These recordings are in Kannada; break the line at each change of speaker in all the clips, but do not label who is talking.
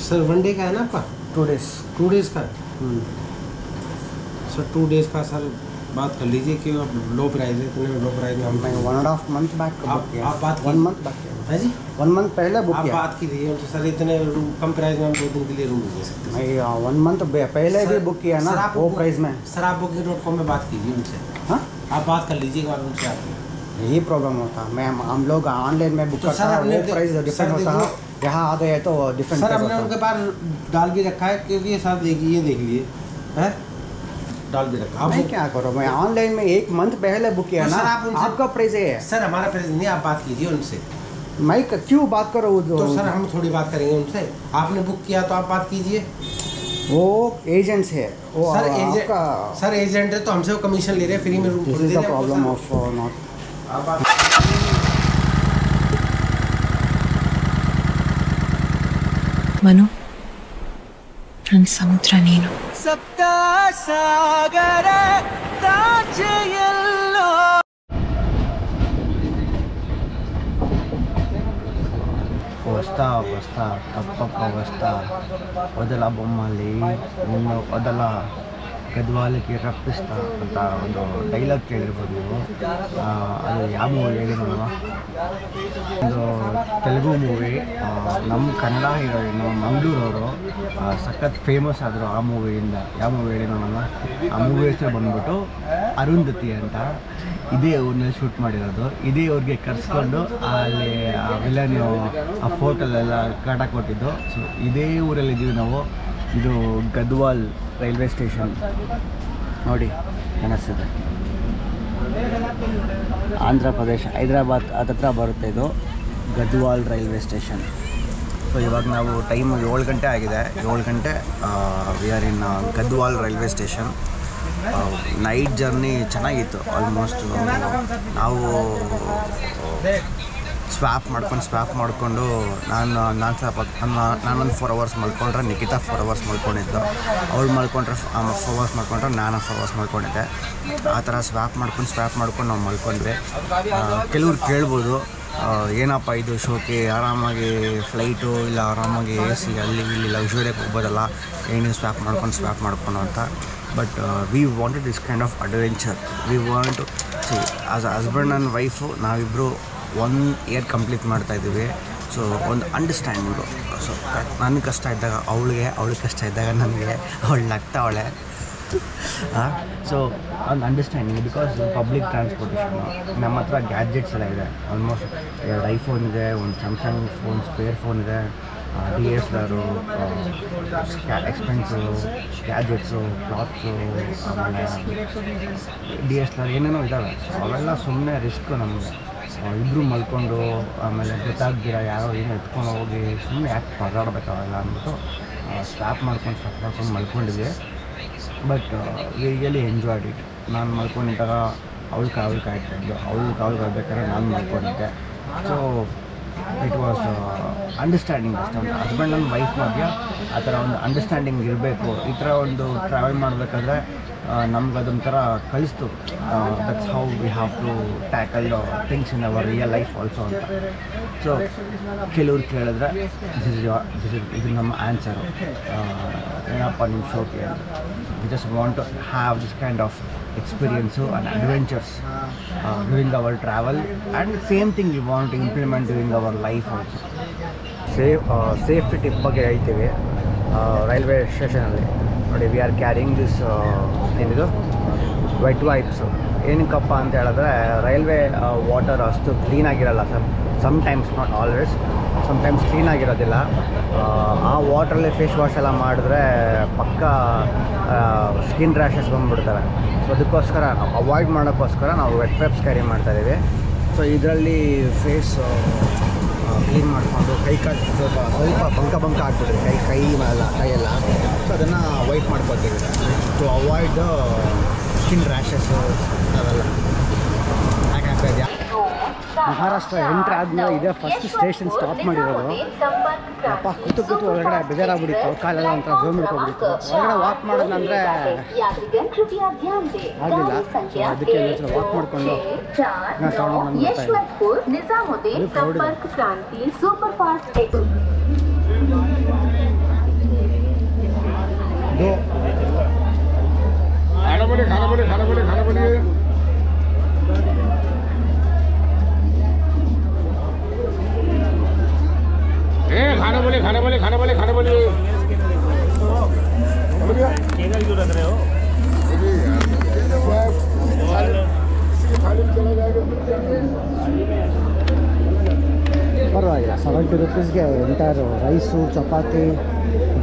सर 1 डे का है ना आपका?
2 days.
2 डेज़ का? सर 2 डेज़ का सर बात कर लीजिए कि लो प्राइस है, इतने लो प्राइस में हम
1.5 month बैक
आप बात
1 month बैक
है जी
1 month पहले बुक
आप
किया।
बात कीजिए उनसे सर, इतने कम प्राइस में हम 2 दिन के लिए रूम दे सकते हैं।
मैं 1 month पहले भी बुक किया ना वो प्राइस में।
सर आप booking.com में बात कीजिए उनसे।
हाँ,
आप बात कर लीजिए एक बार उनसे आके।
यही प्रॉब्लम होता मैं हम लोग ऑनलाइन में बुक करता है, वो प्राइस डिफरेंट होता है, यहाँ आ गए तो डिफरेंट
सर
प्राइस
हमने
होता
उनके पास डाल भी रखा है, क्योंकि ये साथ देखिए, ये देख लिए है डाल भी रखा।
मैं क्या करूँ, मैं ऑनलाइन में 1 month पहले बुक किया
तो
ना,
सर आप उनसे-
आपका प्राइस है।
सर हमारा प्राइस नहीं, आप बात कीजिए उनसे।
मैं क्यों बात करूँ?
तो सर हम थोड़ी बात करेंगे उनसे, आपने बुक किया तो आप बात कीजिए।
वो एजेंट्स है, वो
सर एजेंट,
आपका
सर एजेंट है तो हमसे वो कमीशन ले रहे हैं, फ्री में रूम
दिस
दे
इज
रहे
द
हैं आपको,
प्रॉब्लम
सर।
Of not.
आप बात
ಮನು ನನ್ನ ಸಮುದ್ರ ನೀನು.
ಸಪ್ತ ಸಾಗರ ದಾಚೆಯಲ್ಲೋ
వస్తా తప్పక వస్తా, వదల బొమ్మలి నిన్ను వదల, ಗದ್ವಾಲಕ್ಕೆ ರಪ್ಪಿಸ್ತಾ ಅಂತ ಒಂದು ಡೈಲಾಗ್ ಕೇಳಿರ್ಬೋದು ನೀವು. ಅದು ಯಾವ ಮೂವಿ ಹೇಳಿ ನೋಡುವ, ಒಂದು ತೆಲುಗು ಮೂವಿ. ನಮ್ಮ ಕನ್ನಡ ಹೀರೋಯಿನು ಮಂಗಳೂರವರು ಸಖತ್ ಫೇಮಸ್ ಆದರು ಆ ಮೂವಿಯಿಂದ. ಯಾವ ಮೂವಿ ಹೇಳಿ ನೋಡೋಣ, ಆ ಮೂವಿ ಹೆಸರು ಬಂದ್ಬಿಟ್ಟು ಅರುಂಧತಿ ಅಂತ. ಇದೇ ಊರಿನಲ್ಲಿ ಶೂಟ್ ಮಾಡಿರೋದು, ಇದೇ ಊರಿಗೆ ಕರೆಸ್ಕೊಂಡು ಅಲ್ಲಿ ಆ ವಿಲನ್ನು ಆ ಫೋಟೋಲೆಲ್ಲ ಕಾಟ ಕೊಟ್ಟಿದ್ದು. ಸೊ ಇದೇ ಊರಲ್ಲಿದ್ದೀವಿ ನಾವು. ಇದು ಗದ್ವಾಲ್ ರೈಲ್ವೆ ಸ್ಟೇಷನ್ ನೋಡಿ, ಕಾಣಿಸ್ತಿದೆ. ಆಂಧ್ರ ಪ್ರದೇಶ, ಹೈದ್ರಾಬಾದ್ ಹತ್ರ ಬರುತ್ತೆ ಇದು ಗದ್ವಾಲ್ ರೈಲ್ವೆ ಸ್ಟೇಷನ್. ಸೊ ಇವಾಗ ನಾವು ಟೈಮ್ 7 ಗಂಟೆ ಆಗಿದೆ. 7 ಗಂಟೆ we are in Gadwal railway station. Night journey ಚೆನ್ನಾಗಿತ್ತು. ಆಲ್ಮೋಸ್ಟ್ ನಾವು ಸ್ವ್ಯಾಪ್ ಮಾಡಿಕೊಂಡು ನಾನು ಸ್ವಲ್ಪ ನಾನೊಂದು 4 hours ಮಲ್ಕೊಂಡ್ರೆ, ನಿಖಿತಾ 4 hours ಮಲ್ಕೊಂಡಿದ್ದು, ಅವಳು ಮಲ್ಕೊಂಡ್ರೆ 4 hours ಮಲ್ಕೊಂಡ್ರೆ, ನಾನು 4 hours ಮಲ್ಕೊಂಡಿದ್ದೆ. ಆ ಥರ ಸ್ವ್ಯಾಪ್ ಮಾಡ್ಕೊಂಡು ನಾವು ಮಲ್ಕೊಂಡ್ವಿ. ಕೆಲವ್ರು ಕೇಳ್ಬೋದು, ಏನಪ್ಪ ಇದು ಶೋಕಿ, ಆರಾಮಾಗಿ ಫ್ಲೈಟು ಇಲ್ಲ ಆರಾಮಾಗಿ AC ಅಲ್ಲಿ ಇಲ್ಲಿ ಲಕ್ಸುರಿಯಾಗಿ ಹೋಗ್ಬೋದಲ್ಲ, ಏನು ಸ್ವ್ಯಾಪ್ ಮಾಡ್ಕೊಂಡು ಅಂತ. But we wanted this kind of adventure. We want C as a husband and wife ನಾವಿಬ್ಬರು 1 year ಕಂಪ್ಲೀಟ್ ಮಾಡ್ತಾಯಿದ್ದೀವಿ. ಸೊ ಒಂದು ಅಂಡರ್ಸ್ಟ್ಯಾಂಡಿಂಗು. ಸೊ ನನಗೆ ಕಷ್ಟ ಇದ್ದಾಗ ಅವಳಿಗೆ ಕಷ್ಟ ಇದ್ದಾಗ ನನಗೆ, ಅವಳು ನಗ್ತಾವಳೆ. ಸೊ ಒಂದು ಅಂಡರ್ಸ್ಟ್ಯಾಂಡಿಂಗ್. ಬಿಕಾಸ್ ಪಬ್ಲಿಕ್ ಟ್ರಾನ್ಸ್ಪೋರ್ಟೇಷನು, ನಮ್ಮ ಹತ್ರ ಗ್ಯಾಜೆಟ್ಸ್ ಎಲ್ಲ ಇದೆ. ಆಲ್ಮೋಸ್ಟ್ 2 iPhone ಇದೆ, ಒಂದು ಸ್ಯಾಮ್ಸಂಗ್ ಫೋನ್, ಸ್ಪೇರ್ ಫೋನ್ ಇದೆ, DSLR, ಎಕ್ಸ್ಪೆನ್ಸು, ಗ್ಯಾಜೆಟ್ಸು, ಕ್ಲಾತ್ಸು, ಆಮೇಲೆ DSLR ಏನೇನೋ ಇದ್ದಾವೆ. ಸೊ ಅವೆಲ್ಲ ಸುಮ್ಮನೆ ರಿಸ್ಕು ನಮಗೆ. ಇಬ್ಬರು ಮಲ್ಕೊಂಡು ಆಮೇಲೆ ಗೊತ್ತಾಗ್ದಿರ ಯಾರೋ ಏನೋ ಎತ್ಕೊಂಡು ಹೋಗಿ ಸುಮ್ಮನೆ ಯಾಕೆ ಪರದಾಡಬೇಕಾಗಲ್ಲ ಅಂದ್ಬಿಟ್ಟು ಸ್ವ್ಯಾಪ್ ಮಾಡ್ಕೊಂಡು ಮಲ್ಕೊಂಡಿದ್ದೆ. But we really enjoyed it. ನಾನು ಮಲ್ಕೊಂಡಿದ್ದಾಗ ಅವಳು ಕಾಯ್ತಾಯಿದ್ದು, ಅವಳು ಕಾಯ್ಬೇಕಾದ್ರೆ ನಾನು ಮಲ್ಕೊಂಡಿದ್ದೆ. So it was understanding. ಅಷ್ಟೇ ಒಂದು ಹಸ್ಬೆಂಡ್ ಆ್ಯಂಡ್ ವೈಫ್ ಮಧ್ಯ ಆ ಥರ ಒಂದು ಅಂಡರ್ಸ್ಟ್ಯಾಂಡಿಂಗ್ ಇರಬೇಕು. ಈ ಥರ ಒಂದು ಟ್ರಾವೆಲ್ ಮಾಡಬೇಕಾದ್ರೆ ನಮ್ಗೆ ಅದೊಂಥರ ಕಲಿಸ್ತು. That's how we have to tackle things in our real life also ಅಂತ. ಸೊ ಕೆಲವ್ರು ಕೇಳಿದ್ರೆ ಇದು ನಮ್ಮ ಆನ್ಸರು. ಏನಪ್ಪ ನಿಮ್ಮ ಶೋಕಿ ಅಂತ. We just want to have this kind of experience and adventures during our travel, and same thing we want to implement during our life also. Safety tip ಬಗ್ಗೆ ಹೇಳ್ತೀವಿ. ರೈಲ್ವೆ ಸ್ಟೇಷನಲ್ಲಿ ನೋಡಿ, ವಿ ಆರ್ ಕ್ಯಾರಿಂಗ್ ದಿಸ್ ಏನಿದು ವೆಟ್ ವೈಪ್ಸು. ಏನಕ್ಕಪ್ಪ ಅಂತ ಹೇಳಿದ್ರೆ, ರೈಲ್ವೆ ವಾಟರ್ ಅಷ್ಟು ಕ್ಲೀನಾಗಿರಲ್ಲ. ಸಮ್ಟೈಮ್ಸ್, ನಾಟ್ ಆಲ್ವೇಸ್, ಸಮ್ಟೈಮ್ಸ್ ಕ್ಲೀನಾಗಿರೋದಿಲ್ಲ. ಆ ವಾಟ್ರಲ್ಲಿ ಫೇಸ್ ವಾಶ್ ಎಲ್ಲ ಮಾಡಿದ್ರೆ ಪಕ್ಕ ಸ್ಕಿನ್ ರ್ಯಾಷಸ್ ಬಂದುಬಿಡ್ತವೆ. ಸೊ ಅದಕ್ಕೋಸ್ಕರ ನಾವು ಅವಾಯ್ಡ್ ಮಾಡೋಕ್ಕೋಸ್ಕರ ನಾವು ವೆಟ್ ವೈಪ್ಸ್ ಕ್ಯಾರಿ ಮಾಡ್ತಾಯಿದ್ದೀವಿ. ಸೊ ಇದರಲ್ಲಿ ಫೇಸ್ ಕ್ಲೀನ್ ಮಾಡಿಕೊಂಡು ಕೈ ಕಾಲು ಸ್ವಲ್ಪ ಬಂಕ ಆಗ್ಬಿಟ್ಟಿದೆ, ಕೈಯೆಲ್ಲ. ಸೊ ಅದನ್ನು ವೈಟ್ ಮಾಡ್ಕೊತೀವಿ to avoid the skin rashes ಅವೆಲ್ಲ. ಯಾಕೆ ಮಹಾರಾಷ್ಟ್ರ ಎಂಟ್ರ್ ಆದಮೇಲೆ ಇದೇ ಫಸ್ಟ್ ಸ್ಟೇಷನ್ ಸ್ಟಾಪ್ ಮಾಡಿರೋದು. ಅಪ್ಪ ಕೂತು ಒಳಗಡೆ ಬೇಜಾರಾಗ್ಬಿಟ್ಟಿತ್ತು, ಕಾಲೆಲ್ಲ ಒಂಥರ ಜೋಮ್ ಹಿಡ್ಕೊಬಿಟ್ಟಿತ್ತು. ಒಳಗಡೆ ವಾಕ್ ಮಾಡೋದಂದರೆ ಆಗಲಿಲ್ಲ. ಸೊ ಅದಕ್ಕೆ ಒಂದ್ಸಲ ವಾಕ್ ಮಾಡಿಕೊಂಡು ನಾನು ತಗೊಂಡು ಬಂದ್ಬಿಡ್ತಾ ಇದ್ದೀನಿ. ಪರವಾಗಿಲ್ಲ 70 ರೂಪೀಸ್ಗೆ ಎಂಟೈರು ರೈಸು ಚಪಾತಿ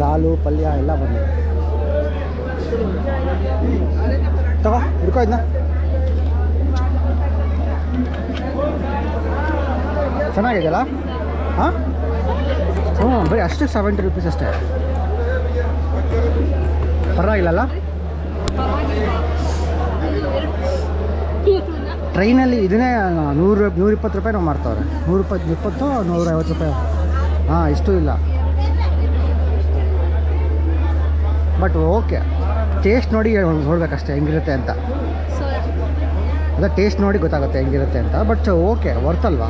ದಾಲು ಪಲ್ಯ ಎಲ್ಲ ಬಂದಿದೆ. ತಗೋ ಹಿಡ್ಕೋ ಇದನ್ನ. ಚೆನ್ನಾಗಿದೆಯಲ್ಲ? ಹಾಂ ಹ್ಞೂ ಬರೀ ಅಷ್ಟಕ್ಕೆ 70 ರೂಪೀಸ್ ಅಷ್ಟೇ. ಪರವಾಗಿಲ್ಲಲ್ಲ? ಟ್ರೈನಲ್ಲಿ ಇದನ್ನೇ 120 ರೂಪಾಯಿ ನಾವು ಮಾಡ್ತವ್ರೆ. 120 150 ರೂಪಾಯಿ. ಹಾಂ ಇಷ್ಟು ಇಲ್ಲ. ಬಟ್ ಓಕೆ, ಟೇಸ್ಟ್ ನೋಡಿ ನೋಡ್ಬೇಕಷ್ಟೇ ಹೆಂಗಿರುತ್ತೆ ಅಂತ. ಅದೇ ಟೇಸ್ಟ್ ನೋಡಿ ಗೊತ್ತಾಗುತ್ತೆ ಹೆಂಗಿರುತ್ತೆ ಅಂತ. ಬಟ್ ಓಕೆ, ವರ್ತಲ್ವಾ?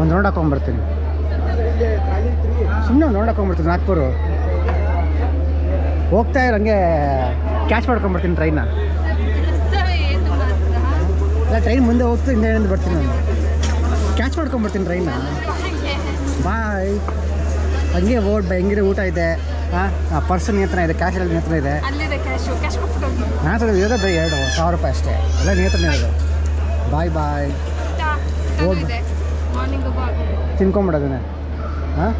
ಒಂದು ರೌಂಡ್ ಹಾಕೊಂಡ್ಬರ್ತೀನಿ. ಸುಮ್ಮನೆ ಒಂದು ರೌಂಡ್ ಹಾಕೊಂಡ್ಬರ್ತೀನಿ. ನಾಗ್ಪುರು ಹೋಗ್ತಾ ಇರೋ ಹಂಗೆ ಕ್ಯಾಚ್ ಮಾಡ್ಕೊಂಡ್ಬರ್ತೀನಿ ಟ್ರೈನ್ನ. ಇಲ್ಲ, ಟ್ರೈನ್ ಮುಂದೆ ಹೋಗ್ತಾ ಹಿಂದೆ ಬರ್ತೀನಿ ನಾನು. ಕ್ಯಾಚ್ ಮಾಡ್ಕೊಂಡ್ಬರ್ತೀನಿ ಟ್ರೈನ್ನ. ಬಾಯ್. ಹಂಗೆ ಹೆಂಗಿದೆ ಊಟ ಇದೆ. ಹಾಂ ಪರ್ಸನ್ ಹತ್ರ ಇದೆ, ಕ್ಯಾಶ್ ಎಲ್ಲ ಹತ್ರ ಇದೆ. ನನ್ನ ಹತ್ರ ಇರೋದು 2,000 ರೂಪಾಯಿ ಅಷ್ಟೇ. ಎಲ್ಲ ಹತ್ರನೇ ಇರೋದು. ಬಾಯ್ ಬಾಯ್. ಓಡ್ ತಿನ್ಕೊಂಬಿಡೋದನ್ನೇ. ಹಾಂ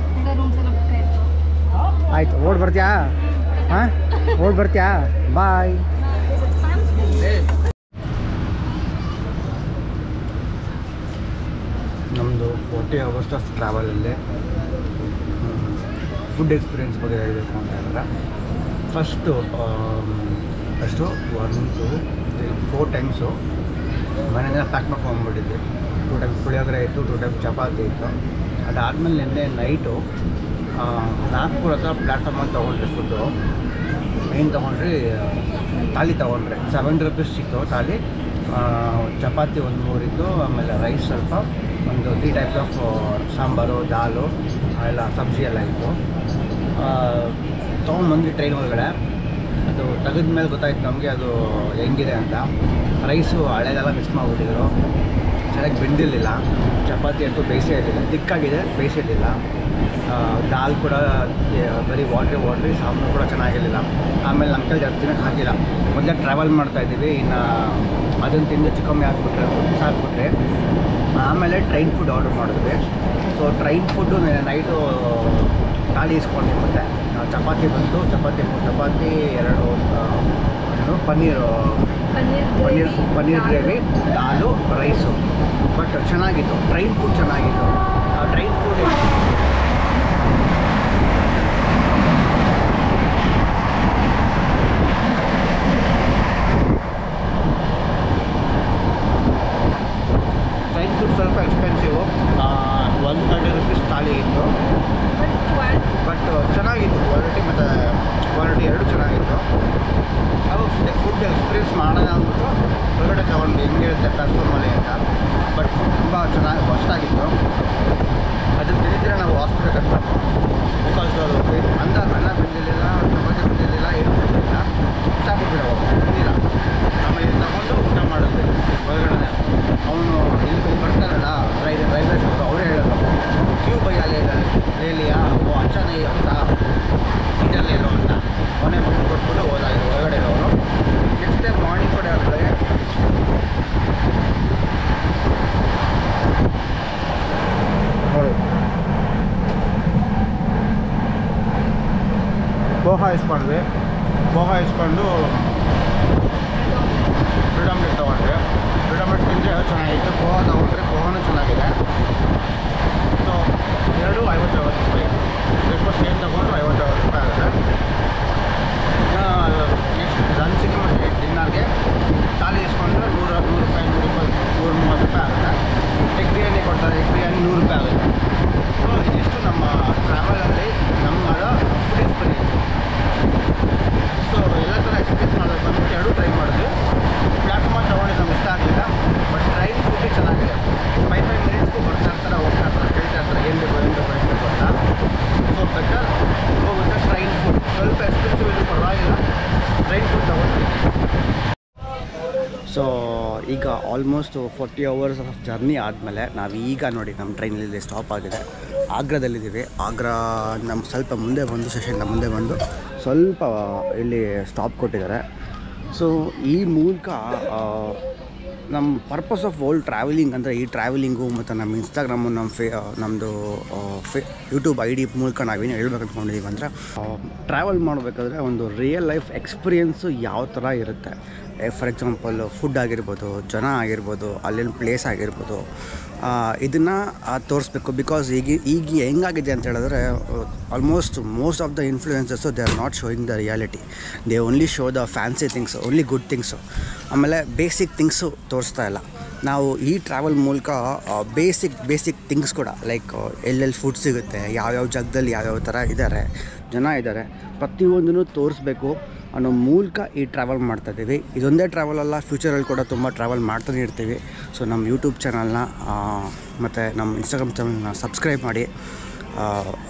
ಆಯಿತು, ಓಡ್ ಬರ್ತೀಯಾ? ಹಾಂ ಓಡ್ ಬರ್ತೀಯಾ? ಬಾಯ್. ನಮ್ಮದು 40 hours ಆಫ್ ಟ್ರಾವೆಲಲ್ಲಿ ಫುಡ್ ಎಕ್ಸ್ಪೀರಿಯೆನ್ಸ್ ಬಗ್ಗೆ ಹೇಳಬೇಕು ಅಂತ ಹೇಳಿದ್ರೆ, ಫಸ್ಟು 1 2 3 4 ಟೈಮ್ಸು ಮನೆಯಿಂದ ಪ್ಯಾಕ್ ಮಾಡ್ಕೊಂಡ್ಬಿಟ್ಟಿದ್ವಿ. 2 ಟೈಮ್ಸ್ ಪುಳಿಯೋಗರೆ ಇತ್ತು, 2 ಟೈಮ್ಸ್ ಚಪಾತಿ ಇತ್ತು. ಅದಾದಮೇಲೆ ನಿನ್ನೆ ನೈಟು ನಾಗ್ಪುರ ಹತ್ರ ಪ್ಲ್ಯಾಟ್ಫಾರ್ಮಲ್ಲಿ ತೊಗೊಂಡ್ರಿ ಫುಡ್ಡು. ಏನು ತೊಗೊಂಡ್ರಿ? ಥಾಲಿ ತೊಗೊಂಡ್ರೆ 70 ರೂಪೀಸ್ ಸಿಕ್ತು ಥಾಲಿ. ಚಪಾತಿ 1 3 ಇತ್ತು, ಆಮೇಲೆ ರೈಸ್ ಸ್ವಲ್ಪ, ಒಂದು 3 ಟೈಪ್ಸ್ ಆಫ್ ಸಾಂಬಾರು, ದಾಲು ಎಲ್ಲ ಸಬ್ಜಿ ಎಲ್ಲ ಇತ್ತು. ತೊಗೊಂಡ್ಬಂದ್ವಿ ಟ್ರೈನ್ ಒಳಗಡೆ. ಅದು ತೆಗೆದ ಮೇಲೆ ಗೊತ್ತಾಯ್ತು ನಮಗೆ ಅದು ಹೆಂಗಿದೆ ಅಂತ. ರೈಸು ಹಳೆದೆಲ್ಲ ಮಿಕ್ಸ್ ಮಾಡಿಬಿಟ್ಟಿದ್ರು, ಚೆನ್ನಾಗಿ ಬೆಂದಿರಲಿಲ್ಲ. ಚಪಾತಿ ಅಂತೂ ಬೇಯಿಸೇ ಇರಲಿಲ್ಲ, ತಿಕ್ಕಾಗಿದೆ, ಬೇಯಿಸಿರಲಿಲ್ಲ. ದಾಲ್ ಕೂಡ ಬರೀ ವಾಟ್ರಿ, ಸಾಂಬಾರು ಕೂಡ ಚೆನ್ನಾಗಿರಲಿಲ್ಲ. ಆಮೇಲೆ ನಮ್ಮ ಕೈಲಿ ಜಾಸ್ತಿ ತಿನ್ನೋಕ್ಕೆ ಹಾಕಿಲ್ಲ. ಮೊದಲೇ ಟ್ರಾವೆಲ್ ಮಾಡ್ತಾಯಿದ್ದೀವಿ, ಇನ್ನು ಅದನ್ನು ತಿಂದು ಚಿಕಮ್ಮಿ ಸಾಕ್ಬಿಟ್ರೆ ಆಮೇಲೆ ಟ್ರೈನ್ ಫುಡ್ ಆರ್ಡರ್ ಮಾಡಿದ್ವಿ. ಸೊ ಟ್ರೈನ್ ಫುಡ್ಡು ನೈಟು ಖಾಲಿ ಇಸ್ಕೊಂಡ್ವಿ. ಮತ್ತು ಚಪಾತಿ ಬಂತು, chapati 3 chapati, 2 paneer gravy, dal, rice. But ಚೆನ್ನಾಗಿತ್ತು, ಟ್ರೈನ್ ಫುಡ್ ಚೆನ್ನಾಗಿತ್ತು. ಟ್ರೈನ್ ಫುಡ್ ಸ್ವಲ್ಪ ಎಕ್ಸ್ಪೆನ್ಸಿವು. 130 ರೂಪೀಸ್ ಥಾಲಿ ಇತ್ತು. ಬಟ್ ಚೆನ್ನಾಗಿತ್ತು ಕ್ವಾಲಿಟಿ, ಮತ್ತು ಕ್ವಾಲಿಟಿ ಎರಡೂ ಚೆನ್ನಾಗಿತ್ತು. ನಾವು ಫುಡ್ ಎಕ್ಸ್ಪೀರಿಯನ್ಸ್ ಮಾಡೋಣ ಅಂದ್ಬಿಟ್ಟು ಹೊರಗಡೆ ತಗೊಂಡು ಹೆಂಗಿರುತ್ತೆ ಪ್ಲಾಟ್ಫಾರ್ಮಲ್ಲಿ ಅಂತ. ಬಟ್ ತುಂಬ ಚೆನ್ನಾಗಿ ಹೊಸ್ತಾಗಿತ್ತು. ಅದನ್ನು ತಿಳಿದ್ರೆ ನಾವು ಹಾಸ್ಪಿಟಲ್ ಕಟ್ಬೇಕು. ಬಿಕಾಸ್ ಅನ್ನ ಬಂದಿರಲಿಲ್ಲ, ಚಪಾತಿ ಬಂದಿರಲಿಲ್ಲ, ಏನು ಬಂದಿರಲಿಲ್ಲ. ಸಾಕ್ಬಿಟ್ಟಿರೋ ಬಂದಿಲ್ಲ. ಆಮೇಲೆ ತಗೊಂಡು ಊಟ ಮಾಡಿದ್ವಿ ಹೊರಗಡೆ. ಅವನು ಇಲ್ಲಿ ಬರ್ತಾರಲ್ಲ ರೈಲ್ವೆ ಸ್ಟೇಷನ್, ಅವರೇ ಹೇಳೋದು ಕ್ಯೂ ಬೈ ಲೇಲಿಯಾ ಓ ಅಚ್ಚಾ ನೈ ಅಂತ ಇದರಲ್ಲಿ ಇರೋ ಅಂತ ಮನೆ ಮಕ್ಕಳು ಕೊಟ್ಬಿಟ್ಟು ಹೋದಾಗಿದೆ ಹೊರಗಡೆ ಇರೋರು. ನೆಕ್ಸ್ಟ್ ಟೈಮ್ ಮಾರ್ನಿಂಗ್ ಕೂಡ ಆಗ್ತದೆ. ಪೋಹಾ ಇಸ್ಕೊಂಡ್ವಿ. ಪೋಹಾ ಇಸ್ಕೊಂಡು ಬ್ರೆಡ್ ಆಮ್ಲೆಟ್ ತೊಗೊಂಡ್ರೆ. ಬ್ರೆಡ್ ಆಮ್ಲೆಟ್ ತಿಂದರೆ ಚೆನ್ನಾಗಿತ್ತು. ಪೋಹಾ ತೊಗೊಂಡ್ರೆ ಪೋಹಾನು ಚೆನ್ನಾಗಿದೆ. ಸೊ 2 50 ರೂಪಾಯಿ. ಬ್ರೇಕ್ಫಾಸ್ಟ್ ಏನು ತೊಗೊಂಡ್ರು 50 ರೂಪಾಯಿ ಆಗುತ್ತೆ. ನೆಕ್ಸ್ಟ್ ಲಂಚಿಗೆ ಮತ್ತು ಡಿನ್ನರ್ಗೆ ಥಾಲಿ ಇಸ್ಕೊಂಡ್ರೆ 100 ರೂಪಾಯಿ, 130 ರೂಪಾಯಿ ಆಗುತ್ತೆ. ಎಗ್ ಬಿರಿಯಾನಿ ಕೊಡ್ತಾರೆ, ಎಗ್ ಬಿರಿಯಾನಿ 100 ರೂಪಾಯಿ ಆಗುತ್ತೆ. ಸೊ ಇದಿಷ್ಟು ನಮ್ಮ ಟ್ರಾವೆಲಲ್ಲಿ ನಮ್ಮದ ಫುಡ್ ಎಕ್ಸ್ಪೀರಿಯನ್ಸ್. ಸೊ ಎಲ್ಲ ಥರ ಎಕ್ಸ್ಪೀರಿಯನ್ಸ್ ಮಾಡೋದು ಬಂದ್ಬಿಟ್ಟು 2 ಟ್ರೈ ಮಾಡಿದ್ವಿ. ಪ್ಲ್ಯಾಟ್ಫಾರ್ಮ್ ತೊಗೊಂಡಿದ್ದು ನಮ್ಗೆ ಇಷ್ಟ ಆಗಲಿಲ್ಲ. ಬಟ್ ಟ್ರೈನ್ ಫುಡ್ಡೇ ಚೆನ್ನಾಗಿದೆ. 5 ಮಿನಿಟ್ಸ್ಗೂ ಬರ್ತಾ ಇರ್ತಾರೆ, ಹೋಗ್ತಾ ಇರ್ತಾರೆ, ಕೇಳ್ತಾ ಇರ್ತಾರೆ ಏನು ಬೇಕು ಅಂತ. ಸೊ ಬೆಟರ್ ಹೋಗುತ್ತೆ ಟ್ರೈನ್ ಫುಡ್. ಸ್ವಲ್ಪ ಎಕ್ಸ್ಪೆನ್ಸಿವ್ ಇದು ಪರವಾಗಿಲ್ಲ, ಟ್ರೈನ್ ಫುಡ್ ತೊಗೊಂಡಿದ್ದೀನಿ. ಸೊ ಈಗ ಆಲ್ಮೋಸ್ಟ್ 40 hours ಆಫ್ ಜರ್ನಿ ಆದಮೇಲೆ ನಾವು ಈಗ ನೋಡಿ ನಮ್ಮ ಟ್ರೈನಲ್ಲಿ ಸ್ಟಾಪ್ ಆಗಿದೆ. ಆಗ್ರಾದಲ್ಲಿದ್ದೀವಿ. ಆಗ್ರಾ ನಮ್ಮ ಸ್ವಲ್ಪ ಮುಂದೆ ಬಂದು ಸ್ಟೇಷನ್ಗೆ ಮುಂದೆ ಬಂದು ಸ್ವಲ್ಪ ಇಲ್ಲಿ ಸ್ಟಾಪ್ ಕೊಟ್ಟಿದ್ದಾರೆ. ಸೊ ಈ ಮೂಲಕ ನಮ್ಮ ಪರ್ಪಸ್ ಆಫ್ ಓಲ್ ಟ್ರಾವೆಲಿಂಗ್ ಅಂದರೆ ಈ ಟ್ರಾವೆಲಿಂಗು ಮತ್ತು ನಮ್ಮ ಇನ್ಸ್ಟಾಗ್ರಾಮು ನಮ್ಮದು ಯೂಟ್ಯೂಬ್ ID ಮೂಲಕ ನಾವೇನು ಹೇಳ್ಬೇಕು ಅಂದ್ಕೊಂಡಿದ್ದೀವಿ ಅಂದರೆ ಟ್ರಾವೆಲ್ ಮಾಡಬೇಕಾದ್ರೆ ಒಂದು ರಿಯಲ್ ಲೈಫ್ ಎಕ್ಸ್ಪೀರಿಯೆನ್ಸು ಯಾವ ಥರ ಇರುತ್ತೆ. ಫಾರ್ ಎಕ್ಸಾಂಪಲ್ ಫುಡ್ ಆಗಿರ್ಬೋದು, ಜನ ಆಗಿರ್ಬೋದು, ಅಲ್ಲಿನ ಪ್ಲೇಸ್ ಆಗಿರ್ಬೋದು, ಇದನ್ನು ತೋರಿಸ್ಬೇಕು. ಬಿಕಾಸ್ ಈಗ ಹೆಂಗಾಗಿದೆ ಅಂತ ಹೇಳಿದ್ರೆ most of the influencers they are not showing the reality. They only show the fancy things, only good things. ಆಮೇಲೆ ಬೇಸಿಕ್ ಥಿಂಗ್ಸು ತೋರಿಸ್ತಾ ಇಲ್ಲ. ನಾವು ಈ ಟ್ರಾವೆಲ್ ಮೂಲಕ ಬೇಸಿಕ್ ಥಿಂಗ್ಸ್ ಕೂಡ ಲೈಕ್ ಎಲ್ಲೆಲ್ಲಿ ಫುಡ್ ಸಿಗುತ್ತೆ, ಯಾವ್ಯಾವ ಜಾಗದಲ್ಲಿ ಯಾವ್ಯಾವ ಥರ ಇದ್ದಾರೆ, ಜನ ಇದ್ದಾರೆ, ಪ್ರತಿಯೊಂದನ್ನು ತೋರಿಸ್ಬೇಕು ಅನ್ನೋ ಮೂಲಕ ಈ ಟ್ರಾವೆಲ್ ಮಾಡ್ತಾಯಿದ್ದೀವಿ. ಇದೊಂದೇ ಟ್ರಾವೆಲ್ ಅಲ್ಲ, ಫ್ಯೂಚರಲ್ಲಿ ಕೂಡ ತುಂಬ ಟ್ರಾವೆಲ್ ಮಾಡ್ತಾನೆ ಇರ್ತೀವಿ. ಸೊ ನಮ್ಮ ಯೂಟ್ಯೂಬ್ ಚಾನಲ್ನ ಮತ್ತು ನಮ್ಮ ಇನ್ಸ್ಟಾಗ್ರಾಮ್ ಚಾನಲ್ನ ಸಬ್ಸ್ಕ್ರೈಬ್ ಮಾಡಿ.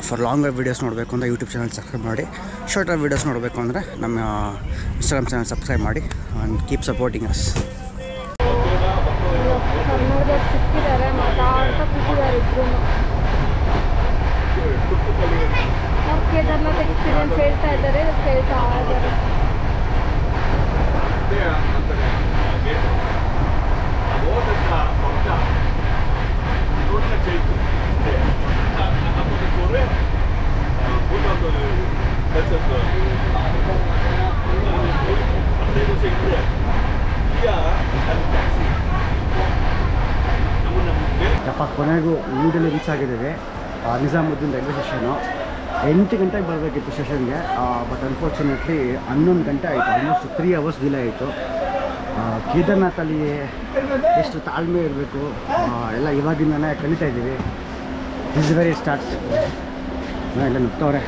ಫಾರ್ ಲಾಂಗರ್ ವೀಡಿಯೋಸ್ ನೋಡಬೇಕು ಅಂದರೆ ಯೂಟ್ಯೂಬ್ ಚಾನಲ್ ಸಬ್ಸ್ಕ್ರೈಬ್ ಮಾಡಿ. ಶಾರ್ಟರ್ ವೀಡಿಯೋಸ್ ನೋಡಬೇಕು ಅಂದರೆ ನಮ್ಮ ಇನ್ಸ್ಟಾಗ್ರಾಮ್ ಚಾನಲ್ ಸಬ್ಸ್ಕ್ರೈಬ್ ಮಾಡಿ ಆ್ಯಂಡ್ ಕೀಪ್ ಸಪೋರ್ಟಿಂಗ್ ಅಸ್.
ಸಿಕ್ಕಿದ್ದಾರೆ, ಮಾತಾಡ್ತಾ ಕೂತಿದ್ದಾರೆ ಇಬ್ಬರು. ನಾವು ಕೇದಾರ್ನಾಥ್ ಎಕ್ಸ್ಪೀರಿಯನ್ಸ್ ಹೇಳ್ತಾ ಇದ್ದಾರೆ, ಕೇಳ್ತಾ ಇದ್ದಾರೆ.
ಯಪ್ಪ ಕೊನೆಗೂ ಊರಲ್ಲಿ ರೀಚ್ ಆಗಿದ್ದೀವಿ. Nizamuddin railway station. 8 ಗಂಟೆಗೆ ಬರಬೇಕಿತ್ತು ಸ್ಟೇಷನ್ಗೆ, ಬಟ್ ಅನ್ಫಾರ್ಚುನೇಟ್ಲಿ 11 ಗಂಟೆ ಆಯಿತು. ಆಲ್ಮೋಸ್ಟ್ 3 hours ಡಿಲೇ ಆಯಿತು. ಕೇದಾರ್ನಾಥಲ್ಲಿ ಎಷ್ಟು ತಾಳ್ಮೆ ಇರಬೇಕು ಎಲ್ಲ ಇವಾಗಿಂದನೇ ಕಲಿತಾ ಇದ್ದೀವಿ. ಇಸ್ ವೆರಿ ಸ್ಟಾರ್ಟ್ಸ್ ಎಲ್ಲ ನುಗ್ತವ್ರೆ.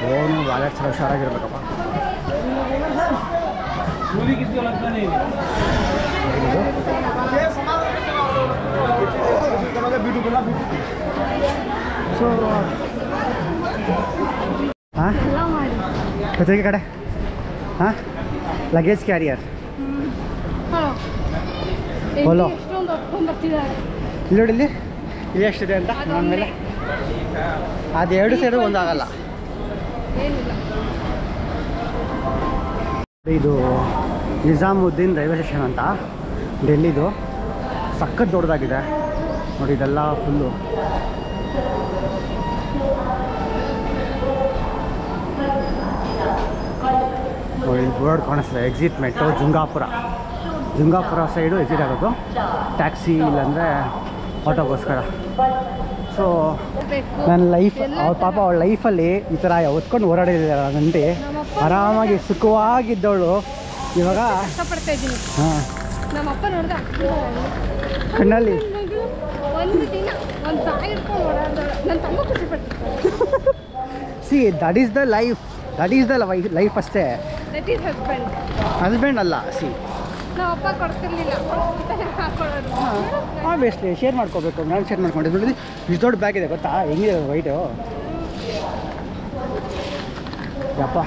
ಫೋನು ವಾಲೆಟ್ಸ್ ಹುಷಾರಾಗಿರ್ಬೇಕಪ್ಪ. ಸೊ ಹಾಂ ಜೊತೆಗೆ ಕಡೆ ಹಾಂ ಲಗೇಜ್ ಕ್ಯಾರಿಯರ್ ಹೋಲೋ ಇಲ್ಲಿ ನೋಡಿ, ಇಲ್ಲಿ ಎಷ್ಟಿದೆ ಅಂತ ಆಮೇಲೆ ಅದು 2 ಸೈಡು ಒಂದಾಗಲ್ಲ. ಇದು ನಿಜಾಮುದ್ದೀನ್ ರೈಲ್ವೆ ಸ್ಟೇಷನ್ ಅಂತ ಡೆಲ್ಲಿದು. ಸಖತ್ ದೊಡ್ಡದಾಗಿದೆ ನೋಡಿ. ಇದೆಲ್ಲ ಫುಲ್ಲು ಬೋರ್ಡ್ ಕಾಣಿಸ್ತದೆ. ಎಕ್ಸಿಟ್ ಮೆಟ್ರೋ ಜುಂಗಾಪುರ ಸೈಡು ಎಕ್ಸಿಟ್ ಆಗೋದು. ಟ್ಯಾಕ್ಸಿ ಇಲ್ಲಾಂದರೆ ಆಟೋಗೋಸ್ಕರ. ಸೊ ನನ್ನ ಲೈಫ್ ಅವಳ ಲೈಫಲ್ಲಿ ಈ ಥರ ಹೊತ್ಕೊಂಡು ಓಡಾಡಿದ್ದಾಳೆ ಗಂಟೆ. ಆರಾಮಾಗಿ ಸುಖವಾಗಿದ್ದವಳು ಇವಾಗ
ಕಷ್ಟಪಡ್ತಾ ಇದ್ದೀನಿ.
ಹಾಂ,
ನಮ್ಮಪ್ಪ ನೋಡಿದ್ರೆ
ಕಣ್ಣಲ್ಲಿ
ಒಂದು ದಿನ ಒಂದು ಸಾಯಿ ಇಟ್ಕೊಂಡು ಓಡಾಡ್ದವಳು. ನನ್ನ ತಮ್ಮ ಖುಷಿ ಪಡ್ತಿರ್ತಾರೆ.
See that is the life, life ಅಷ್ಟೇ.
ದಟ್ ಈಸ್
ಹಸ್ಬೆಂಡ್ ಅಲ್ಲ. ಸಿ
ನಮ್ಮ ಅಪ್ಪ ಕೊಡ್ತಿರ್ಲಿಲ್ಲ, ಹಾಕೊಳ್ಳೋದು.
ಆಬ್ವಿಯಸ್ಲಿ ಶೇರ್ ಮಾಡ್ಕೋಬೇಕು. ನಾನು ಶೇರ್ ಮಾಡ್ಕೊಂಡಿದ್ದು ನೋಡಿ. ಇಷ್ಟು ದೊಡ್ಡ ಬ್ಯಾಗ್ ಇದೆ ಗೊತ್ತಾ, ಹೆಂಗಿದೆ ವೈಟು. ಯಪ್ಪ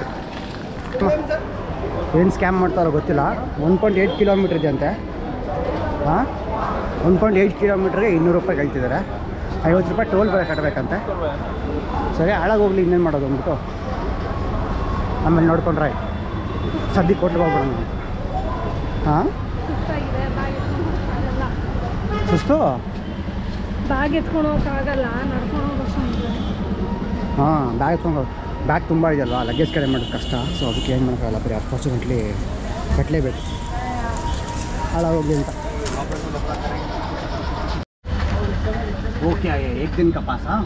ಏನು ಸ್ಕ್ಯಾಮ್ ಮಾಡ್ತಾರೋ ಗೊತ್ತಿಲ್ಲ. 1.8 ಕಿಲೋಮೀಟ್ರ್ ಇದೆ ಅಂತೆ. ಹಾಂ, 1.8 ಕಿಲೋಮೀಟ್ರಿಗೆ 200 ರೂಪಾಯಿ ಕೇಳ್ತಿದ್ದಾರೆ. 50 ರೂಪಾಯಿ ಟೋಲ್ ಬೇರೆ ಕಟ್ಟಬೇಕಂತೆ. ಸರಿ, ಹಾಳಾಗೋಗ್ಲಿ, ಇನ್ನೇನು ಮಾಡೋದು ಅಂದ್ಬಿಟ್ಟು ಆಮೇಲೆ ನೋಡ್ಕೊಂಡ್ರೆ ಆಯ್ತು. ಸದ್ಯಕ್ಕೆ ಕೊಟ್ಟು ಹೋಗ್ಬಿಡೋಣ. ಹಾಂ, ಸುಸ್ತು
ಬ್ಯಾಗ್ ಎತ್ಕೊಂಡು ಹೋಗೋಕ್ಕಾಗಲ್ಲ, ನಡ್ಕೊಂಡು ಹೋಗೋದು.
ಹಾಂ, ಬ್ಯಾಗ್ ತುಂಬ ಇದೆಯಲ್ವ, ಲಗೇಜ್ ಕ್ಯಾರಿ ಮಾಡೋದು ಕಷ್ಟ. ಸೊ ಅದಕ್ಕೆ ಏನು ಮಾಡೋಕ್ಕಾಗಲ್ಲ, ಬರೀ ಅನ್ಫಾರ್ಚುನೇಟ್ಲಿ ಕಟ್ಟಲೇಬೇಕು. ಹಾಳಾಗೋಗಿ ಅಂತ. ओके आइए, 1 दिन का पास। हाँ,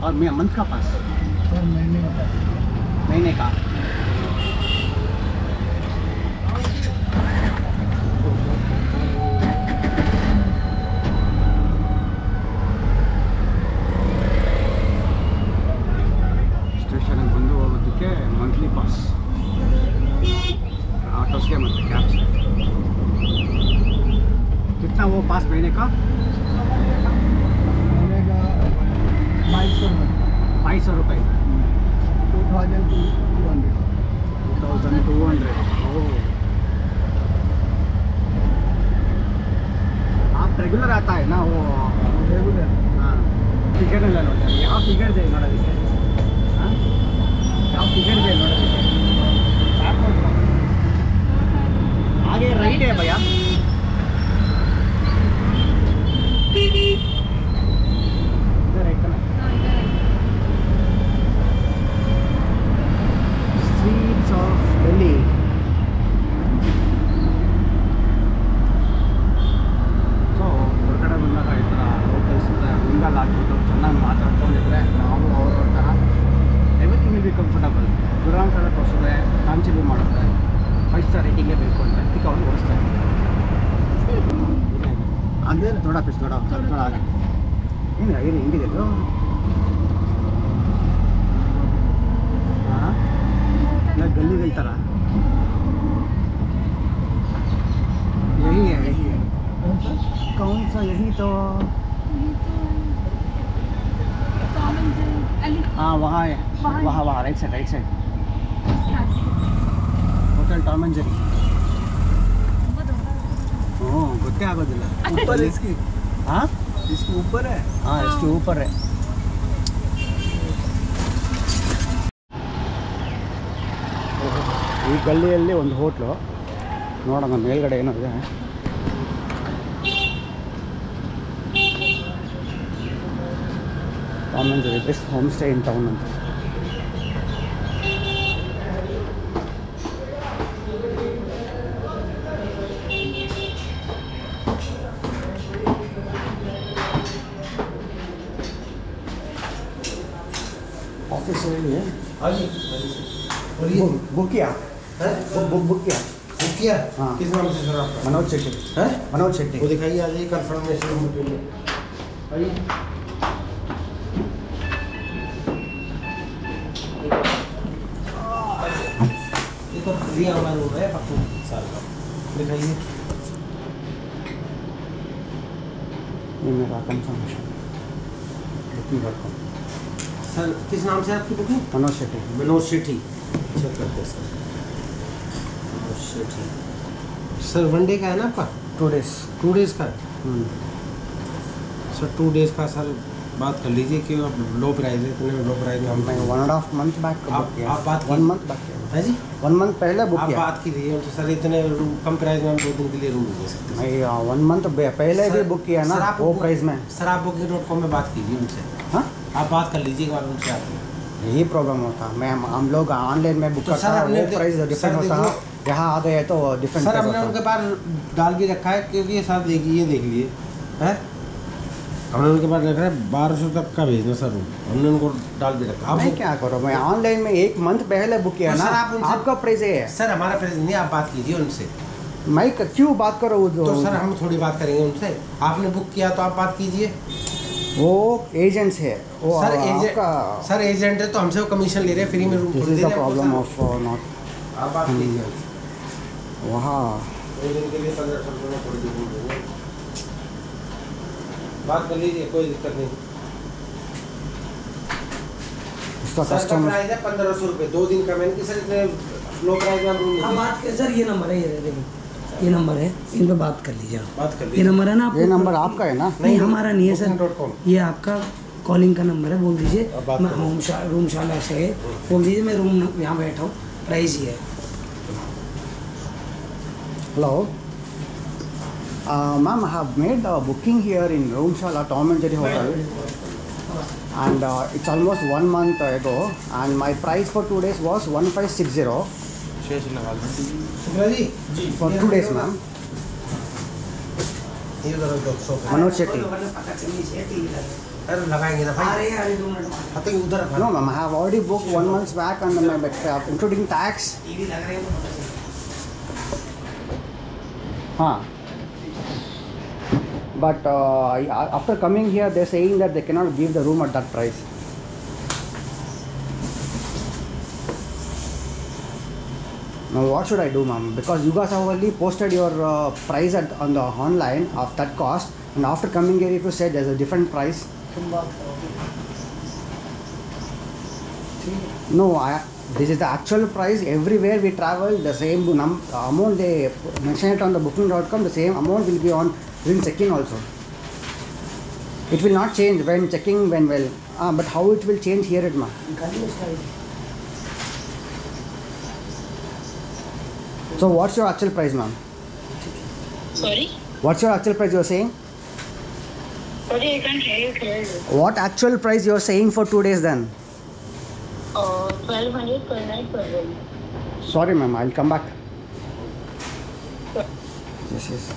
और मैं मंथ का पास, महीने का। स्टेशन बंद होಗೋದಕ್ಕೆ मंथली पास, ऑटोस के मतलब कैब्स। कितना वो पास महीने का? 2200 रुपये। 2200 ओह आप रेगुलर आता है ना वो रेगुलर हाँ टिकट ಎಲ್ಲ ನೋಡಿ ಯಾವ ಟಿಕೆಟ್ ಇದೆ ನೋಡೋದಕ್ಕೆ ಹಾಂ ಯಾವ टिकट ಇದೆ ನೋಡೋದಕ್ಕೆ आगे राइट है भैया इधर राइट ना स्ट्रीट्स ऑफ दिल्ली ಸೊ ಹೊರಗಡೆ ಬಂದಾಗ ಈ ಥರ ಲೋಕಲ್ಸ್ ಮಿಂಗಲ್ ಆಗಿಬಿಟ್ಟು ಚೆನ್ನಾಗಿ ಮಾತಾಡ್ಕೊಂಡಿದ್ರೆ ನಾವು ಅವ್ರ ಥರ ಎವ್ರಿಥಿಂಗ್ ವಿಲ್ ಬಿ ಕಂಫರ್ಟಬಲ್ ದುರಾಂತರ ತೋರಿಸಿದ್ರೆ ಕಾಂಚಿಬಿ ಮಾಡುತ್ತೆ 5 ಸ್ಟಾರ್ ರೇಟಿಂಗೇ ಬೇಕು ಅಂತ ಅದಕ್ಕೆ ಅವ್ರು ಓಡಿಸ್ತಾರೆ ಅದೇ ಥೋಡಾ ಪೀಸ್ ಥೋಡಾ ಆಗಿ ಏನು ಏನು ಹಿಂಗಿದೆ ಇದು ಹಾಂ ಇಲ್ಲ ಗಲ್ಲಿಗಳ ಥರ यही है कौन सा यही तो हाँ वहाँ है वहाँ right side hotel Tom and Jerry oh ಗೊತ್ತೇ ಆಗೋದಿಲ್ಲ ऊपर इसकी हाँ इसके ऊपर है हाँ इसके ऊपर है ಈ ಗಲ್ಲಿಯಲ್ಲಿ ಒಂದು ಹೋಟ್ಲು ನೋಡೋಣ ಮೇಲ್ಗಡೆ ಏನೋ ಇದೆ Tom and Jerry best home stay in town ಅಂತ ऑफिस है
हाँ जी बोलिए
बुक किया
है
बुक किया
बुक किया
हाँ।
किस नाम से सर आपका
मनोज शेट्टी
है
मनोज शेट्टी
वो दिखाइए आ जाइए कंफर्मेशन आइए ये तो फ्री हमारा रूम है 25 साल का दिखाइए
ये मेरा कंफर्मेशन बुकिंग .com
सर किस नाम से आपकी बुकिंग
मनोज शेट्टी
मनोज शेट्टी चेक करते हैं sir Manoj Shetty sir 1 day का है ना आपका
2 days
2 डेज़ का है सर 2 डेज़ का सर बात कर लीजिए कि अब लो प्राइस है इतने लो प्राइस में हम
मैं 1.5 month बैक बुक किया
आप बात
1 month बैक किया
है जी
1 month पहले बुक
आप
किया
बात कीजिए उनसे सर इतने कम प्राइस में हम 2 दिन के लिए रूम दे सकते हैं
मैं 1 month पहले भी बुक किया
सर,
ना
आप
वो
बुक-
प्राइस में
सर आप booking.com में बात कीजिए उनसे
हाँ
आप बात कर लीजिए एक बार उनसे आके
यही प्रॉब्लम होता मैं हम लोग ऑनलाइन में बुक
तो
करता
सर
है
हमने
वो प्राइस
सर
डिफरेंट होता है
देखो-
यहाँ आ गए तो डिफरेंट
सर
प्राइस
हमने
होता
उनके पास डाल भी रखा है क्योंकि ये साथ देखिए ये देख लिए हैं हमने उनके पास रखा है 1200 तक का भेजना सर रूम हमने उनको डाल भी रखा
है मैं
आप
क्या करूँ मैं ऑनलाइन में 1 month पहले बुक किया
तो
ना
सर आप उनसे-
आपका प्राइस ये है
सर हमारा प्राइस नहीं आप बात कीजिए उनसे
मैं क्यों बात करूँ
तो सर हम थोड़ी बात करेंगे उनसे आपने बुक किया तो आप बात कीजिए
वो एजेंट्स है वो
सर एजेंट
आपका
सर एजेंट है तो हमसे वो कमीशन ले रहे हैं फ्री में रूम
दिस
थोड़ी
इज
दे
द
रहे हैं आपको,
प्रॉब्लम
सर।
ऑफ नॉट
आप बात कीजिए
वहाँ
2 दिन के लिए 1500 रुपये में थोड़ी रूम देंगे बात कर लीजिए कोई दिक्कत नहीं
उसका
सर का
कस्टमर
प्राइस है 1500 रुपये 2 दिन का मैंने कि सर इतने लो प्राइस में हम रूम
हाँ
नहीं
बात कर सर ये नंबर है ये देखो ये नंबर है इन पे बात कर लीजिए आप।
बात कर
ये
लीजिए
नंबर है ना आपको
ये नंबर आपका है ना
नहीं हमारा नहीं है सर
booking.com
ये आपका कॉलिंग का नंबर है बोल दीजिए
अब बात
मैं
करो।
रूम शाला से है बोल दीजिए मैं रूम यहाँ बैठा हूँ प्राइस ये है
hello ma'am I have made booking here in room शाला Tom and Jerry hotel and it's almost 1 month ago and my price for 2 days was 1560
Shukla ji
for 2 days ma'am
ये उधर दो सोफे
मनोज शेट्टी
अरे लगाएंगे ना भाई
अरे 2 मिनट
हाँ तो उधर रखा
no ma'am I have already booked 1 month back and including tax
TV लग रहे हैं
हाँ but after coming here they're saying that they cannot give the room at that price. Now what should I do ma'am, because you guys have already posted your price on the online of that cost and after coming here if you said there's a different price.
तुम बात करो ठीक है
No, this is the actual price. Everywhere we travel, the same amount they mention it on the booking.com, the same amount will be on during check-in also. It will not change when checking, but how it will change here it ma. So what's your actual price, ma'am?
Sorry?
What's your actual price you're saying?
Sorry, I can't hear you clearly.
What actual price you're saying for 2 days then?
1200 per night per room.
Sorry ma'am, I'll come back. Yes.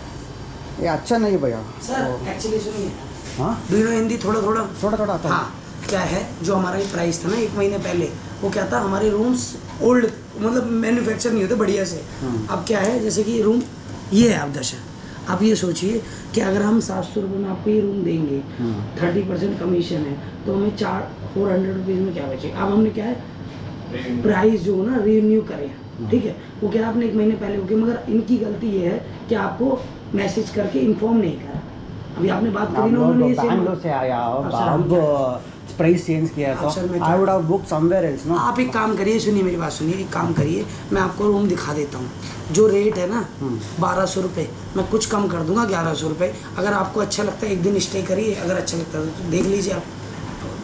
ये अच्छा नहीं भैया.
सर एक्चुअली सुनिए,
हाँ
डू यू नो हिंदी थोड़ा थोड़ा?
थोड़ा आता है.
हाँ, क्या है जो हमारा ये प्राइस था ना 1 महीने पहले, वो क्या था, हमारे रूम्स ओल्ड मतलब मैन्युफैक्चर नहीं होते बढ़िया से. अब क्या है, जैसे कि रूम ये है, आप दर्शन आप ये सोचिए कि अगर हम 700 रुपये में आपको ये रूम देंगे, 30% कमीशन है, तो हमें 400 रुपीज़ में क्या बचेगा. अब हमने क्या है प्राइस जो ना रिन्यू करें, ठीक है, वो क्या आपने 1 महीने पहले ओके, मगर इनकी गलती ये है कि आपको मैसेज करके इन्फॉर्म नहीं करा. अभी आपने बात करी ना, उन्होंने ये
बैंगलोर से आया अब प्राइस चेंज किया तो I would have book somewhere else. No,
आप एक काम करिए, सुनिए मेरी बात सुनिए, एक काम करिए, मैं आपको रूम दिखा देता हूँ. जो रेट है ना 1200 रुपये, मैं कुछ कम कर दूंगा 1100 रुपये. अगर आपको अच्छा लगता है 1 दिन स्टे करिए, अगर अच्छा लगता है तो देख लीजिए. आप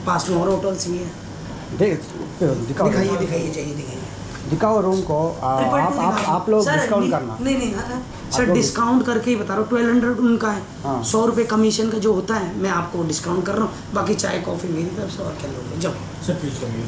पास में और होटल्स भी हैं, दिखाइए
दिखाओ रूम को. आप लोग डिस्काउंट करना.
नहीं सर, डिस्काउंट करके ही बता रहा हूँ. 1200 उनका है, 100 रुपये कमीशन का जो होता है, मैं आपको डिस्काउंट कर रहा हूँ. बाकी चाय कॉफ़ी मेरी तरफ से, और क्या लोगे. जाओ
सर प्लीज करिए.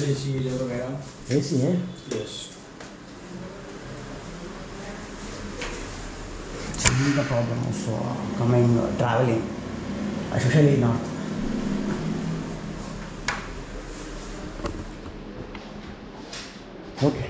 एसी वगैरह
एसी है.
Yes.
The problem of coming traveling, especially north. Okay.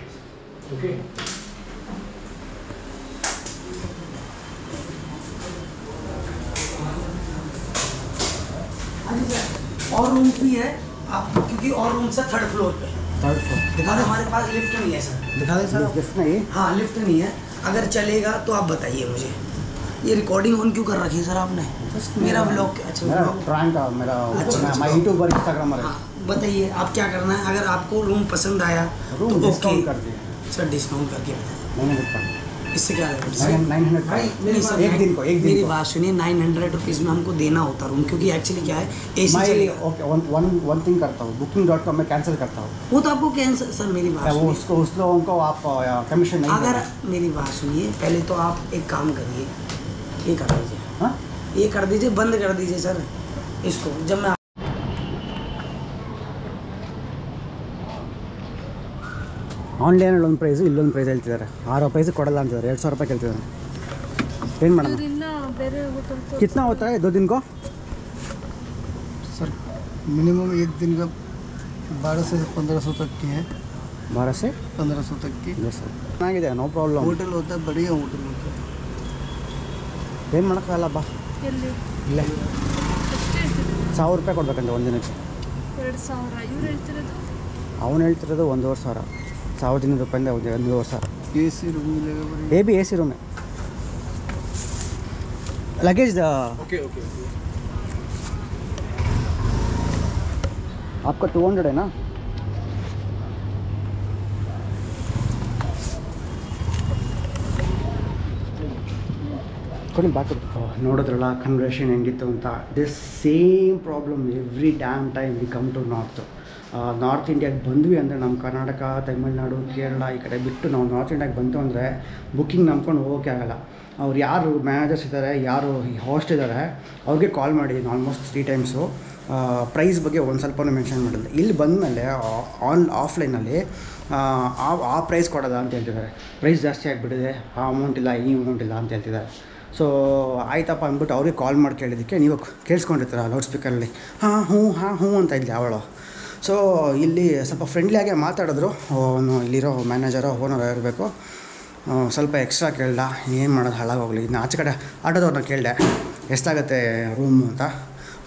और रूम भी है आप, क्योंकि और रूम से 3rd फ्लोर पे.
थर्ड फ्लोर
दिखा दे, हमारे पास लिफ्ट नहीं है सर.
दिखा दें सर.
लिफ्ट नहीं.
हाँ लिफ्ट नहीं है. अगर चलेगा तो आप बताइए मुझे. ये रिकॉर्डिंग ऑन क्यों कर रखी है सर आपने? मेरा ब्लॉग. अच्छा ब्लॉग
प्रैंक मेरा
अच्छा,
मैं यूट्यूबर इंस्टाग्रामर है.
हाँ बताइए आप क्या करना है. अगर आपको रूम पसंद आया
रूम
तो
डिस्काउंट
ओके
कर दिए.
सर, डिस्काउंट करके बताइए.
900
इससे क्या लगता है?
900
नहीं सर,
एक दिन को
मेरी बात सुनिए, 900 रुपीज़ में हमको देना होता रूम, क्योंकि एक्चुअली क्या है एसी
मैं
चलेगा.
ओके वन थिंग करता हूँ, booking.com में कैंसिल करता हूँ.
वो तो आपको कैंसिल. सर मेरी बात
वो
सुनिए,
उसको उस लोगों को आप कमीशन नहीं
अगर
देंगे.
मेरी बात सुनिए, पहले तो आप एक काम करिए, ये कर दीजिए.
हाँ
ये कर दीजिए, बंद कर दीजिए सर इसको. जब मैं
ಆನ್ಲೈನಲ್ಲಿ ಒಂದು ಪ್ರೈಸು ಇಲ್ಲೊಂದು ಪ್ರೈಸ್ ಹೇಳ್ತಿದ್ದಾರೆ. 6 ಪ್ರೈಸ್ ಕೊಡಲ್ಲ ಅಂತಿದ್ದಾರೆ, 2000 ರೂಪಾಯಿ ಕೇಳ್ತಿದ್ದಾರೆ. ಏನು ಮಾಡೋಣ?
ಬೇರೆ
कितना होता है 2 दिन को?
सर मिनिमम 1 दिन का 1200 से 1500 तक की है.
12 से
1500 तक की.
ಎಸ್ ಸರ್, ಚೆನ್ನಾಗಿದೆ, ನೋ ಪ್ರಾಬ್ಲಮ್.
होटल होता है, बढ़िया होटल होता है.
ಏನು ಮಾಡೋಕ್ಕಾಗಲ್ಲ ಬಾ.
ಎಲ್ಲಿ
ಇಲ್ಲೇ
ಎಷ್ಟು ಹೇಳ್ತಿರೋದು?
1000 ರೂಪಾಯಿ ಕೊಡ್ಬೇಕಂತೆ ಒಂದು ದಿನಕ್ಕೆ.
2000. ಇವ್ರು ಹೇಳ್ತಿರೋದು
ಅವನು ಹೇಳ್ತಿರೋದು 1500. 1000 ರೂಪಾಯಿಂದ 1500.
AC रूम मिलेगा बढ़िया.
ये भी AC रूम है. Luggage
okay.
आपका 200 है ना? ಕೊಡಿ ಬಾಕಿ. ನೋಡಿದ್ರಲ್ಲ ಕನ್ವರ್ಷನ್ ಹೆಂಗಿತ್ತು ಅಂತ. This same problem every damn time we come to north ಇಂಡಿಯಾಗೆ ಬಂದ್ವಿ ಅಂದರೆ, ನಮ್ಮ ಕರ್ನಾಟಕ, ತಮಿಳ್ನಾಡು, ಕೇರಳ ಈ ಕಡೆ ಬಿಟ್ಟು ನಾವು ನಾರ್ತ್ ಇಂಡಿಯಾಗೆ ಬಂತು ಅಂದರೆ ಬುಕ್ಕಿಂಗ್ ನಂಬ್ಕೊಂಡು ಹೋಗೋಕ್ಕೆ ಆಗೋಲ್ಲ. ಅವ್ರು ಯಾರು ಮ್ಯಾನೇಜರ್ಸ್ ಇದ್ದಾರೆ, ಯಾರು ಹೋಸ್ಟ್ ಇದ್ದಾರೆ, ಅವ್ರಿಗೆ ಕಾಲ್ ಮಾಡಿದ್ದೀನಿ ಆಲ್ಮೋಸ್ಟ್ 3 ಟೈಮ್ಸು. ಪ್ರೈಸ್ ಬಗ್ಗೆ ಒಂದು ಸ್ವಲ್ಪನೂ ಮೆನ್ಷನ್ ಮಾಡಿಲ್ಲ. ಇಲ್ಲಿ ಬಂದಮೇಲೆ ಆಫ್ಲೈನಲ್ಲಿ ಆ ಪ್ರೈಸ್ ಕೊಡೋದ ಅಂತ ಹೇಳ್ತಿದ್ದಾರೆ. ಪ್ರೈಸ್ ಜಾಸ್ತಿ ಆಗಿಬಿಟ್ಟಿದೆ, ಆ ಅಮೌಂಟ್ ಇಲ್ಲ, ಈ ಅಮೌಂಟ್ ಇಲ್ಲ ಅಂತ ಹೇಳ್ತಿದ್ದಾರೆ. ಸೊ ಆಯ್ತಪ್ಪ ಅಂದ್ಬಿಟ್ಟು ಅವ್ರಿಗೆ ಕಾಲ್ ಮಾಡಿ ಕೇಳಿದ್ದಕ್ಕೆ, ನೀವು ಕೇಳಿಸ್ಕೊಂಡಿರ್ತೀರ ಲೌಡ್ ಸ್ಪೀಕರಲ್ಲಿ, ಹಾಂ ಹ್ಞೂ ಅಂತ ಇದ್ದೆ ಅವಳು. ಸೊ ಇಲ್ಲಿ ಸ್ವಲ್ಪ ಫ್ರೆಂಡ್ಲಿಯಾಗೆ ಮಾತಾಡಿದ್ರು. ಅವನು ಇಲ್ಲಿರೋ ಮ್ಯಾನೇಜರೋ ಓನರ್ ಇರಬೇಕು. ಸ್ವಲ್ಪ ಎಕ್ಸ್ಟ್ರಾ ಕೇಳ್ದ, ಏನು ಮಾಡೋದು, ಹಾಳಾಗೋಗ್ಲಿ. ಇನ್ನು ಆಚೆ ಕಡೆ ಆಟೋದವ್ರನ್ನ ಕೇಳಿದೆ, ಎಷ್ಟಾಗುತ್ತೆ ರೂಮು ಅಂತ.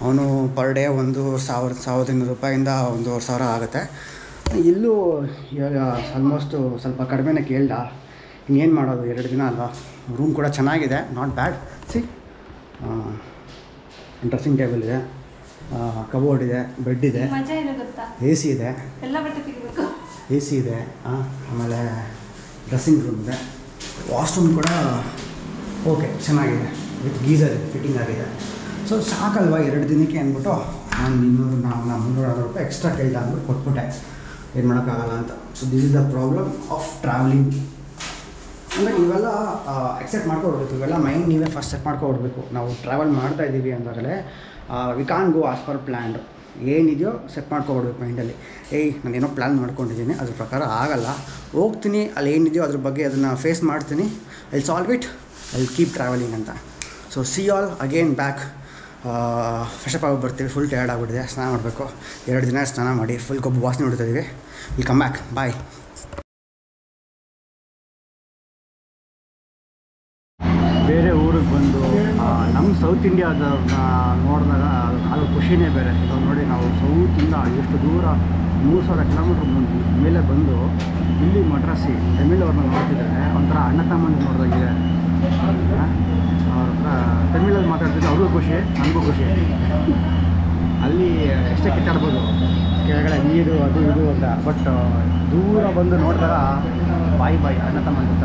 ಅವನು ಪರ್ ಡೇ 1,500 ರೂಪಾಯಿಂದ 1,500 ಆಗುತ್ತೆ. ಇಲ್ಲೂ ಇವಾಗ ಆಲ್ಮೋಸ್ಟು ಸ್ವಲ್ಪ ಕಡಿಮೆನೇ ಕೇಳ್ದ. ಇನ್ನೇನು ಮಾಡೋದು, 2 ದಿನ ಅಲ್ವಾ. ರೂಮ್ ಕೂಡ ಚೆನ್ನಾಗಿದೆ, not bad. C dressing table ಇದೆ, ಕಬೋರ್ಡ್ ಇದೆ, ಬೆಡ್ ಇದೆ, ಎ ಸಿ ಇದೆ, ಎ ಸಿ ಇದೆ, ಆಮೇಲೆ ಡ್ರೆಸ್ಸಿಂಗ್ ರೂಮ್ ಇದೆ, ವಾಶ್ರೂಮ್ ಕೂಡ ಓಕೆ ಚೆನ್ನಾಗಿದೆ, ವಿತ್ ಗೀಸರ್ ಫಿಟ್ಟಿಂಗ್ ಆಗಿದೆ. ಸೊ ಸಾಕಲ್ವಾ 2 ದಿನಕ್ಕೆ ಅಂದ್ಬಿಟ್ಟು ನಾನು 300 ರೂಪಾಯಿ ಎಕ್ಸ್ಟ್ರಾ ಕೇಳ್ದ ಅಂದ್ಬಿಟ್ಟು ಕೊಟ್ಬಿಟ್ಟೆ. ಏನು ಮಾಡೋಕ್ಕಾಗಲ್ಲ ಅಂತ. So this is the problem of travelling. ಅಂದರೆ ನೀವೆಲ್ಲ ಎಕ್ಸೆಪ್ಟ್ ಮಾಡ್ಕೊಡ್ಬೇಕು, ಇವೆಲ್ಲ ಮೈಂಡ್ ನೀವೇ ಫಸ್ಟ್ ಸೆಟ್ ಮಾಡ್ಕೊಡ್ಬೇಕು. ನಾವು ಟ್ರಾವೆಲ್ ಮಾಡ್ತಾ ಇದ್ದೀವಿ ಅಂದಾಗಲೇ we can go as per planned. ಏನಿದೆಯೋ ಸೆಟ್ ಮಾಡ್ಕೊಡ್ಬೇಕು ಮೈಂಡಲ್ಲಿ. ನಾನೇನೋ ಪ್ಲ್ಯಾನ್ ಮಾಡ್ಕೊಂಡಿದ್ದೀನಿ, ಅದ್ರ ಪ್ರಕಾರ ಆಗಲ್ಲ, ಹೋಗ್ತೀನಿ, ಅಲ್ಲಿ ಏನಿದೆಯೋ ಅದ್ರ ಬಗ್ಗೆ ಅದನ್ನು ಫೇಸ್ ಮಾಡ್ತೀನಿ, I solve it, I keep travelling ಅಂತ. So see all again back. Fresh up ಆಗಿ ಬರ್ತೀವಿ, ಫುಲ್ ಟಯರ್ಡ್ ಆಗಿಬಿಟ್ಟಿದೆ, ಸ್ನಾನ ಮಾಡಬೇಕು. 2 ದಿನ ಸ್ನಾನ ಮಾಡಿ ಫುಲ್ ಕೊಬ್ಬು ವಾಸನೆ ಹೊಡಿತಾಯಿದ್ದೀವಿ. ವಿಲ್ ಕಮ್ ಬ್ಯಾಕ್, ಬಾಯ್. ಬೇರೆ ಊರಿಗೆ ಬಂದು ನಮ್ಮ ಸೌತ್ ಇಂಡಿಯಾದವ್ರನ್ನ ನೋಡಿದಾಗ ಅದು ಖುಷಿನೇ ಬೇರೆ. ಇವಾಗ ನೋಡಿ, ನಾವು ಸೌತಿಂದ ಎಷ್ಟು ದೂರ 3,000 ಕಿಲೋಮೀಟ್ರ್ ಮೇಲೆ ಬಂದು ಇಲ್ಲಿ ಮಡ್ರಾಸಿ ತಮಿಳವ್ರನ್ನ ನೋಡ್ತಿದ್ದಾರೆ, ಒಂಥರ ಅಣ್ಣ ತಮ್ಮನ ನೋಡ್ದಂಗಿದೆ. ಅವ್ರ ಹತ್ರ ತಮಿಳಲ್ಲಿ ಮಾತಾಡ್ತಿದ್ದೆ, ಅವ್ರಿಗೂ ಖುಷಿ, ನನಗೂ ಖುಷಿ. ಅಲ್ಲಿ ಎಷ್ಟೇ ಕಿತ್ತಾಡ್ಬೋದು, ಕೆಳಗಡೆ ನೀರು ಅದು ಇದು ಅಂತ, ಬಟ್ ದೂರ ಬಂದು ನೋಡಿದಾಗ ಬಾಯಿ ಅಣ್ಣ ತಮ್ಮ ಅಂತ